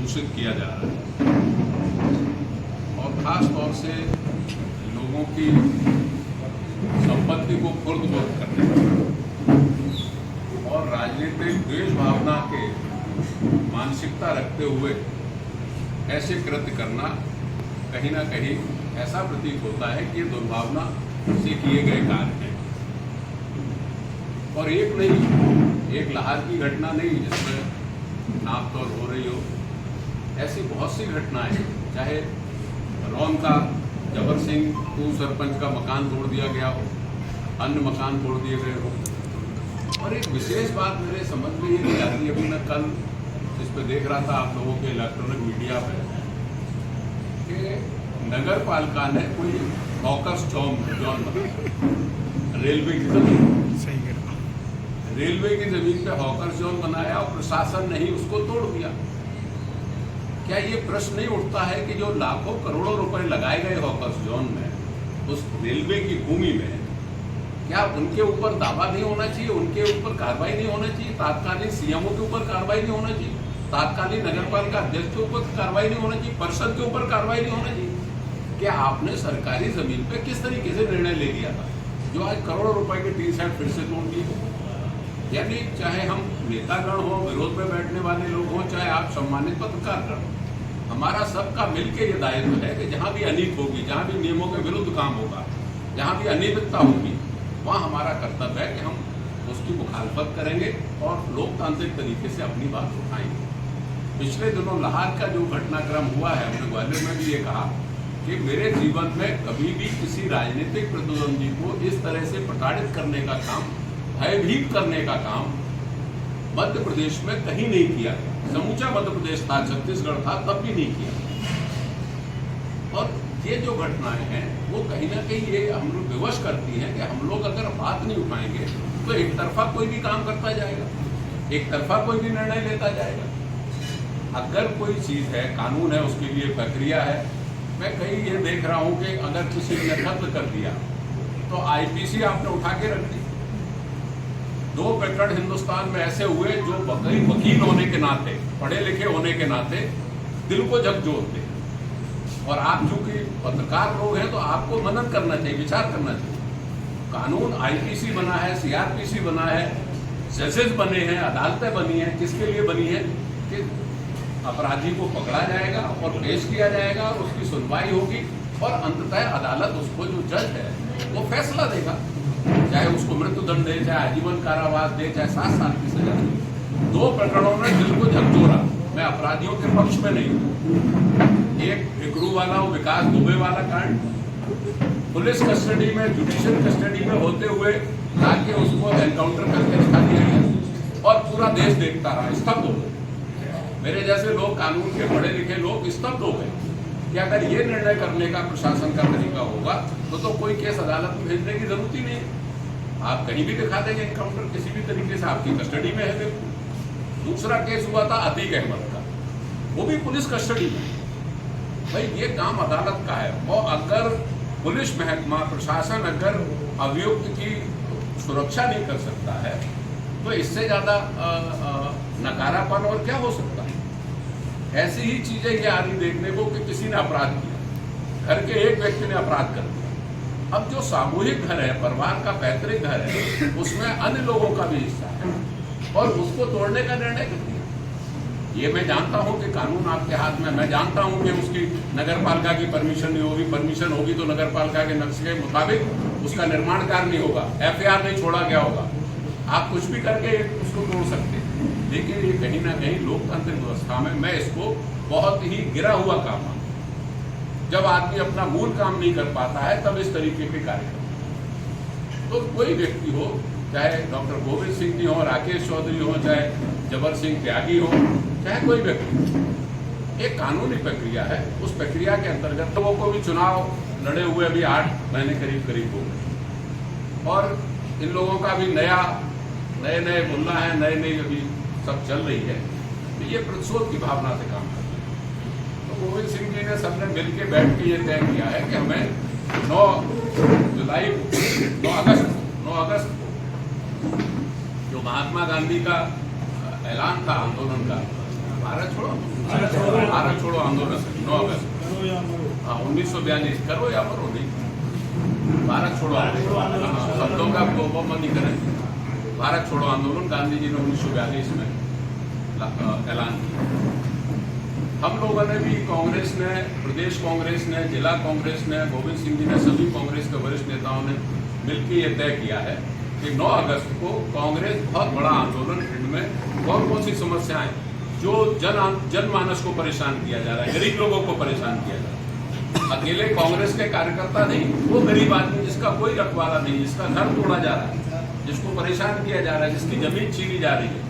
दूषित किया जा रहा है और ख़ास तौर से लोगों की संपत्ति को खुर्द-बुर्द करने और राजनीतिक द्वेष भावना के मानसिकता रखते हुए ऐसे कृत्य करना कहीं ना कहीं ऐसा प्रतीत होता है कि ये दुर्भावना से किए गए कार्य हैं। और एक नहीं, एक लाहौर की घटना नहीं जिसमें नापतोल हो रही हो, ऐसी बहुत सी घटनाएं, चाहे रौन का जबर सिंह पूर्व सरपंच का मकान तोड़ दिया गया हो, अन्य मकान तोड़ दिए गए हो। और एक विशेष बात मेरे समझ में ये नहीं आती, अभी मैं कल इस पर देख रहा था आप लोगों के इलेक्ट्रॉनिक मीडिया पर कि नगर पालिका ने कोई हॉकर्स जॉन बनाया रेलवे की जमीन, रेलवे की जमीन पे हॉकर्स जॉन बनाया और प्रशासन ने ही उसको तोड़ दिया। क्या ये प्रश्न नहीं उठता है कि जो लाखों करोड़ों रुपए लगाए गए हॉकर्स जॉन में, उस रेलवे की भूमि में, क्या उनके ऊपर दावा नहीं होना चाहिए, उनके ऊपर कार्रवाई नहीं होना चाहिए, तात्कालीन सीएमओ के ऊपर कार्रवाई नहीं होना चाहिए, तात्कालीन नगर पालिका अध्यक्ष के ऊपर कार्रवाई नहीं होना चाहिए, परिषद के ऊपर कार्रवाई नहीं होना चाहिए? क्या आपने सरकारी जमीन पे किस तरीके से निर्णय ले लिया था जो आज करोड़ों रुपए के टी शर्ट फिर से तोड़ दिए? यानी चाहे हम नेतागण हो, विरोध में बैठने वाले लोग हों, चाहे आप सम्मानित पत्रकारगण हो, हमारा सबका मिलकर ये दायित्व है कि जहाँ भी अनित होगी, जहाँ भी नियमों के विरुद्ध काम होगा, जहाँ भी अनियमितता होगी, वहाँ हमारा कर्तव्य है कि हम उसकी मुखालफत करेंगे और लोकतांत्रिक तरीके से अपनी बात उठाएंगे। पिछले दिनों लाहौर का जो घटनाक्रम हुआ है, हमने ग्वालियर में भी ये कहा कि मेरे जीवन में कभी भी किसी राजनीतिक प्रतिद्वंदी को इस तरह से प्रताड़ित करने का काम, भयभीत करने का काम मध्य प्रदेश में कहीं नहीं किया गया। समूचा मध्य प्रदेश था, छत्तीसगढ़ था, तब भी नहीं किया। और ये जो घटनाएं हैं वो कहीं ना कहीं ये हम लोग विवश करती हैं कि हम लोग अगर बात नहीं उठाएंगे तो एक तरफा कोई भी काम करता जाएगा, एक तरफा कोई भी निर्णय लेता जाएगा। अगर कोई चीज़ है, कानून है, उसके लिए प्रक्रिया है। मैं कहीं ये देख रहा हूँ कि अगर किसी ने कत्ल कर दिया तो आईपीसी आपने उठा के रख दी। 2 प्रकरण हिंदुस्तान में ऐसे हुए जो वकील होने के नाते, पढ़े लिखे होने के नाते दिल को झकझोरते। और आप चूंकि पत्रकार लोग हैं तो आपको मनन करना चाहिए, विचार करना चाहिए। कानून आईपीसी बना है, सीआरपीसी बना है, जजेस बने हैं, अदालतें बनी हैं, किसके लिए बनी है कि अपराधी को पकड़ा जाएगा और पेश किया जाएगा और उसकी सुनवाई होगी और अंततः अदालत उसको, जो जज है वो फैसला देगा, चाहे उसको मृत्युदंड दे, चाहे आजीवन कारावास दे, चाहे 7 साल की सजा दे। 2 प्रकरणों ने दिल को झकझोरा। मैं अपराधियों के पक्ष में नहीं हूँ। एक भिकरू वाला, वो विकास दुबे वाला कांड, पुलिस कस्टडी में, जुडिशियल कस्टडी में होते हुए लाके उसको एनकाउंटर करके दिखा दिया गया और पूरा देश देखता रहा, स्तब्ध हो गए। मेरे जैसे लोग, कानून के पढ़े लिखे लोग स्तब्ध हो गए कि अगर ये निर्णय करने का प्रशासन का तरीका होगा तो कोई केस अदालत में भेजने की जरूरत ही नहीं। आप कहीं भी दिखा देंगे एनकाउंटर, किसी भी तरीके से आपकी कस्टडी में है। दूसरा केस हुआ था अतीक अहमद का, वो भी पुलिस कस्टडी में। भाई ये काम अदालत का है और अगर पुलिस महकमा, प्रशासन अगर अभियुक्त की सुरक्षा नहीं कर सकता है तो इससे ज्यादा नकारापन और क्या हो सकता है? ऐसी ही चीजें ये आ रही देखने को कि किसी ने अपराध किया, घर के एक व्यक्ति ने अपराध कर दिया। अब जो सामूहिक घर है, परिवार का पैतृक घर है, उसमें अन्य लोगों का भी हिस्सा है और उसको तोड़ने का निर्णय कर दिया। ये मैं जानता हूं कि कानून आपके हाथ में, मैं जानता हूं कि उसकी नगर पालिका की परमिशन नहीं होगी, परमिशन होगी तो नगर पालिका के नक्शे के मुताबिक उसका निर्माण कार्य नहीं होगा, एफआईआर नहीं छोड़ा गया होगा, आप कुछ भी करके उसको तोड़ सकते हैं। लेकिन ये कहीं ना कहीं लोकतांत्रिक व्यवस्था में मैं इसको बहुत ही गिरा हुआ काम मानता। जब आदमी अपना मूल काम नहीं कर पाता है तब इस तरीके के कार्य करता है। तो कोई व्यक्ति हो, चाहे डॉक्टर गोविंद सिंह जी हो, राकेश चौधरी हो, चाहे जबर सिंह त्यागी हो, चाहे कोई व्यक्ति, एक कानूनी प्रक्रिया है। उस प्रक्रिया के अंतर्गत लोगों को भी चुनाव लड़े हुए अभी 8 महीने करीब हो गए और इन लोगों का भी नए मुल्ला है, नई अभी सब चल रही है, तो ये प्रतिशोध की भावना से काम करते हैं। तो गोविंद सिंह जी ने सबने मिल के बैठ के ये तय किया है कि हमें 9 अगस्त जो महात्मा गांधी का ऐलान था आंदोलन का, भारत छोड़ो भारत छोड़ो आंदोलन 9 अगस्त, हाँ 1942, करो या मरो नहीं, भारत छोड़ो आंदोलन, शब्दों का वो मत नहीं करें। भारत छोड़ो आंदोलन गांधी जी ने 1942 में ऐलान किया। हम लोगों ने भी, कांग्रेस ने, प्रदेश कांग्रेस ने, जिला कांग्रेस ने, गोविंद सिंह जी ने, सभी कांग्रेस के वरिष्ठ नेताओं ने मिलकर ये तय किया है कि 9 अगस्त को कांग्रेस बहुत बड़ा आंदोलन, इनमें कौन कौन सी समस्याएं जो जनमानस को परेशान किया जा रहा है, गरीब लोगों को परेशान किया जा रहा है। अकेले कांग्रेस के कार्यकर्ता नहीं, वो गरीब आदमी जिसका कोई रखवाला नहीं, जिसका घर तोड़ा जा रहा है, जिसको परेशान किया जा रहा है, जिसकी जमीन छीनी जा रही है,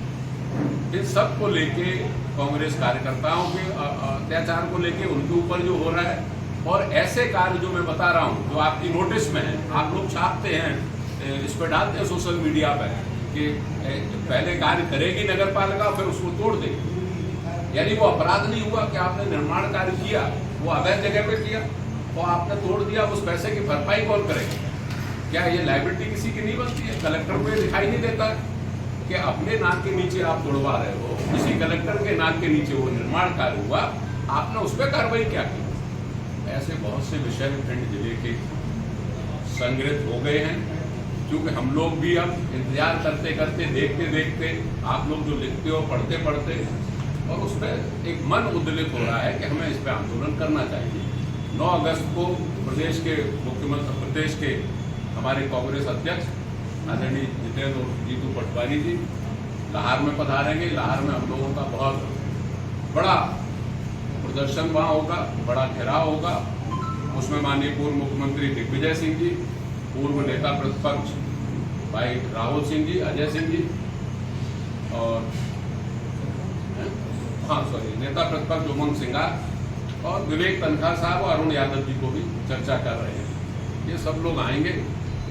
इन सब को लेके कांग्रेस कार्यकर्ताओं के अत्याचार को लेके उनके ऊपर जो हो रहा है, और ऐसे कार्य जो मैं बता रहा हूँ जो आपकी नोटिस में है, आप लोग छापते हैं, इस पर डालते हैं सोशल मीडिया पर कि पहले कार्य करेगी नगर पालिका फिर उसको तोड़ देगी। यानी वो अपराध नहीं हुआ कि आपने निर्माण कार्य किया, वो अवैध जगह पे किया और आपने तोड़ दिया, उस पैसे की भरपाई कौन करेगी? क्या ये लायबिलिटी किसी की नहीं बनती है? कलेक्टर को ये दिखाई नहीं देता कि अपने नाक के नीचे आप तोड़वा रहे हो, किसी कलेक्टर के नाक के नीचे वो निर्माण कार्य हुआ, आपने उस पर कार्रवाई क्या की? ऐसे बहुत से विषय भिंड जिले के संग्रहित हो गए हैं, क्योंकि हम लोग भी अब इंतजार करते करते, देखते देखते, आप लोग जो लिखते हो, पढ़ते पढ़ते, और उस पर एक मन उद्दलित हो रहा है कि हमें इस पर आंदोलन करना चाहिए। 9 अगस्त को प्रदेश के मुख्यमंत्री, प्रदेश के हमारे कांग्रेस अध्यक्ष आदरणीय जितेंद्र और जीतू पटवारी जी लाहौर में पधारेंगे। लाहौर में हम लोगों का बहुत बड़ा प्रदर्शन वहाँ होगा, बड़ा घेराव होगा। उसमें माननीय पूर्व मुख्यमंत्री दिग्विजय सिंह जी, पूर्व नेता प्रतिपक्ष भाई राहुल सिंह जी, अजय सिंह जी, और नेता प्रतिपक्ष उमंग सिंघार और विवेक तनखा साहब और अरुण यादव जी को भी चर्चा कर रहे हैं। ये सब लोग आएंगे,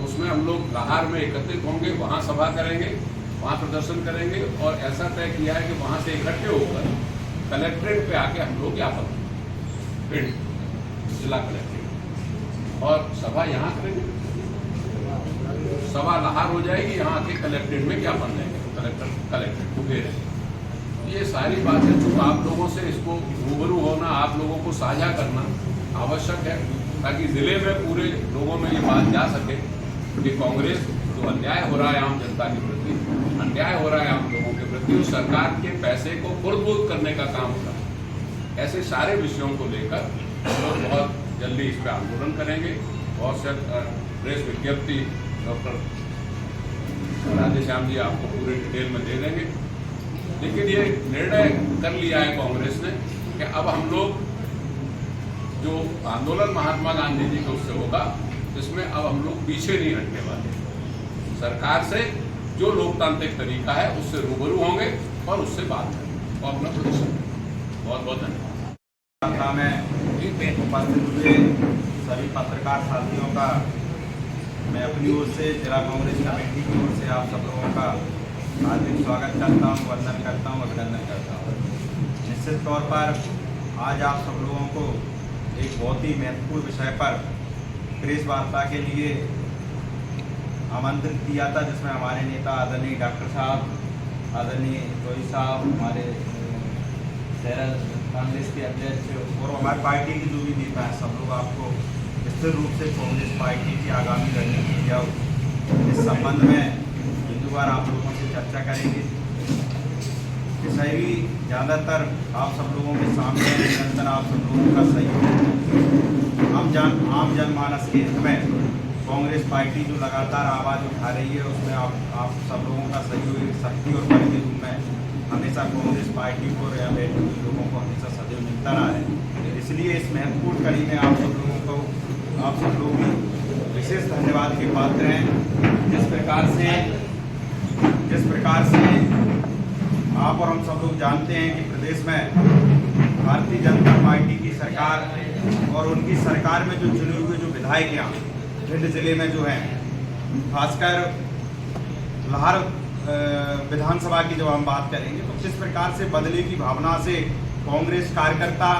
उसमें हम लोग लाहौर में एकत्रित होंगे, वहाँ सभा करेंगे, वहाँ प्रदर्शन करेंगे, और ऐसा तय किया है कि वहाँ से इकट्ठे होकर कलेक्ट्रेट पे आके हम लोग ज्ञापन देंगे, जिला कलेक्ट्रेट, और सभा यहाँ करेंगे। सभा लाहौर हो जाएगी, यहाँ आके कलेक्ट्रेट में ज्ञापन देंगे, कलेक्ट्रेट को घेरेंगे। ये सारी बातें जो आप लोगों से इसको रूबरू होना, आप लोगों को साझा करना आवश्यक है, ताकि जिले में पूरे लोगों में ये बात जा सके कि कांग्रेस जो अन्याय हो रहा है आम जनता के प्रति, अन्याय हो रहा है आम लोगों के प्रति, उस सरकार के पैसे को खुर्द-बुर्द करने का काम हो रहा है। ऐसे सारे विषयों को लेकर हम लोग बहुत जल्दी इस पर आंदोलन करेंगे। बहुत से प्रेस विज्ञप्ति डॉक्टर राधेश्याम जी आपको पूरे डिटेल में दे देंगे। लेकिन ये निर्णय कर लिया है कांग्रेस ने कि अब हम लोग जो आंदोलन महात्मा गांधी जी के उससे होगा, इसमें अब हम लोग पीछे नहीं हटने वाले। सरकार से जो लोकतांत्रिक तरीका है उससे रूबरू होंगे और उससे बात करेंगे और अपना प्रदर्शन। बहुत बहुत धन्यवाद। में उपस्थित हुए सभी पत्रकार साथियों का मैं अपनी ओर से, जिला कांग्रेस कमेटी की ओर से आप सब लोगों का हार्दिक स्वागत करता हूँ, वंदन करता हूँ, अभिनंदन करता हूँ। निश्चित तौर पर आज आप सब लोगों को एक बहुत ही महत्वपूर्ण विषय पर प्रेस वार्ता के लिए आमंत्रित किया था, जिसमें हमारे नेता आदरणीय डॉक्टर साहब, आदरणीय जोई साहब, हमारे शहर कांग्रेस के अध्यक्ष और हमारी पार्टी के जो भी नेता हैं, सब लोग आपको स्थिर रूप से कांग्रेस पार्टी की आगामी रणनीति या इस संबंध में हिंदुवार आप लोगों से चर्चा करेंगे। शहरी ज़्यादातर आप सब लोगों के सामने निरंतर आप सब लोगों का सहयोग, आम जनमानस के हित में कांग्रेस पार्टी जो लगातार आवाज़ उठा रही है, उसमें आप सब लोगों का सहयोग, शक्ति और बल के रूप में हमेशा कांग्रेस पार्टी को या लोगों को हमेशा सदैव मिलता रहा है। इसलिए इस महत्वपूर्ण कड़ी में आप सब लोगों को, आप सब लोग भी विशेष धन्यवाद के पात्र हैं। जिस प्रकार से आप और हम सब लोग जानते हैं कि प्रदेश में भारतीय जनता पार्टी की सरकार और उनकी सरकार में जो चुने हुए जो विधायक यहाँ भिंड जिले में जो हैं, खासकर लाहौर विधानसभा की जब हम बात करेंगे तो किस प्रकार से बदले की भावना से कांग्रेस कार्यकर्ता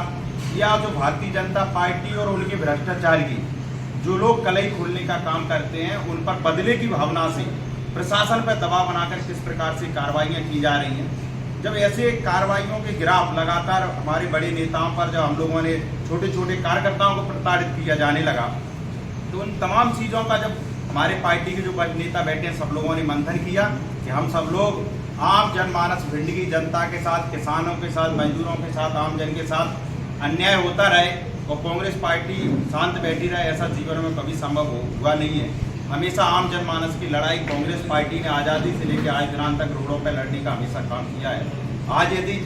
या जो भारतीय जनता पार्टी और उनके भ्रष्टाचार की जो लोग कलई खोलने का काम करते हैं, उन पर बदले की भावना से प्रशासन पर दबाव बनाकर किस प्रकार से कार्रवाइयाँ की जा रही हैं, जब ऐसे कार्रवाइयों के गिराफ लगातार हमारे बड़े नेताओं पर जब हम लोगों ने छोटे छोटे कार्यकर्ताओं को प्रताड़ित किया जाने लगा, तो उन तमाम चीज़ों का जब हमारे पार्टी के जो नेता बैठे हैं सब लोगों ने मंथन किया कि हम सब लोग आम जनमानस भिंड की जनता के साथ, किसानों के साथ, मजदूरों के साथ, आम जन के साथ अन्याय होता रहे और कांग्रेस पार्टी शांत बैठी रहे, ऐसा जीवन में कभी संभव हुआ नहीं है। हमेशा आम जनमानस की लड़ाई कांग्रेस पार्टी ने आज़ादी से लेकर आज दिनांत तक रोडों पर लड़ने का हमेशा काम किया है। आज यदि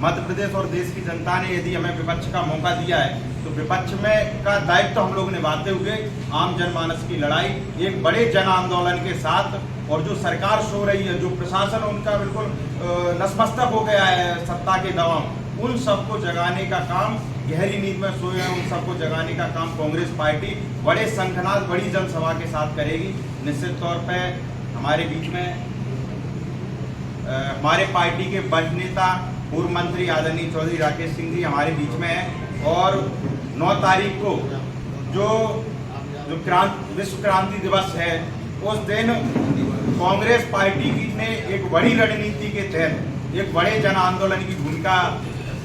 मध्य प्रदेश और देश की जनता ने यदि हमें विपक्ष का मौका दिया है तो विपक्ष में का दायित्व हम लोग निभाते हुए आम जनमानस की लड़ाई एक बड़े जन आंदोलन के साथ, और जो सरकार सो रही है, जो प्रशासन उनका बिल्कुल नतमस्तक हो गया है सत्ता के दबाव, उन सबको जगाने का काम, गहरी नींद में सोए हैं उन सबको जगाने का काम कांग्रेस पार्टी बड़े संखनाद बड़ी जनसभा के साथ करेगी। निश्चित तौर पर हमारे बीच में हमारे पार्टी के वरिष्ठ नेता पूर्व मंत्री आदरणीय चौधरी राकेश सिंह जी हमारे बीच में हैं, और 9 तारीख को जो विश्व क्रांति दिवस है उस दिन कांग्रेस पार्टी ने एक बड़ी रणनीति के तहत एक बड़े जन आंदोलन की भूमिका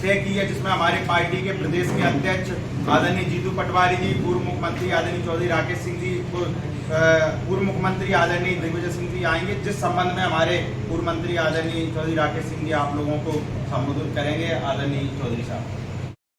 तय की है, जिसमें हमारे पार्टी के प्रदेश के अध्यक्ष आदरणीय जीतू पटवारी जी, पूर्व मुख्यमंत्री आदरणीय चौधरी राकेश सिंह जी, पूर्व मुख्यमंत्री आदरणीय दिग्विजय सिंह जी आएंगे, जिस संबंध में हमारे पूर्व मंत्री आदरणीय चौधरी राकेश सिंह जी आप लोगों को संबोधित करेंगे। आदरणीय चौधरी साहब।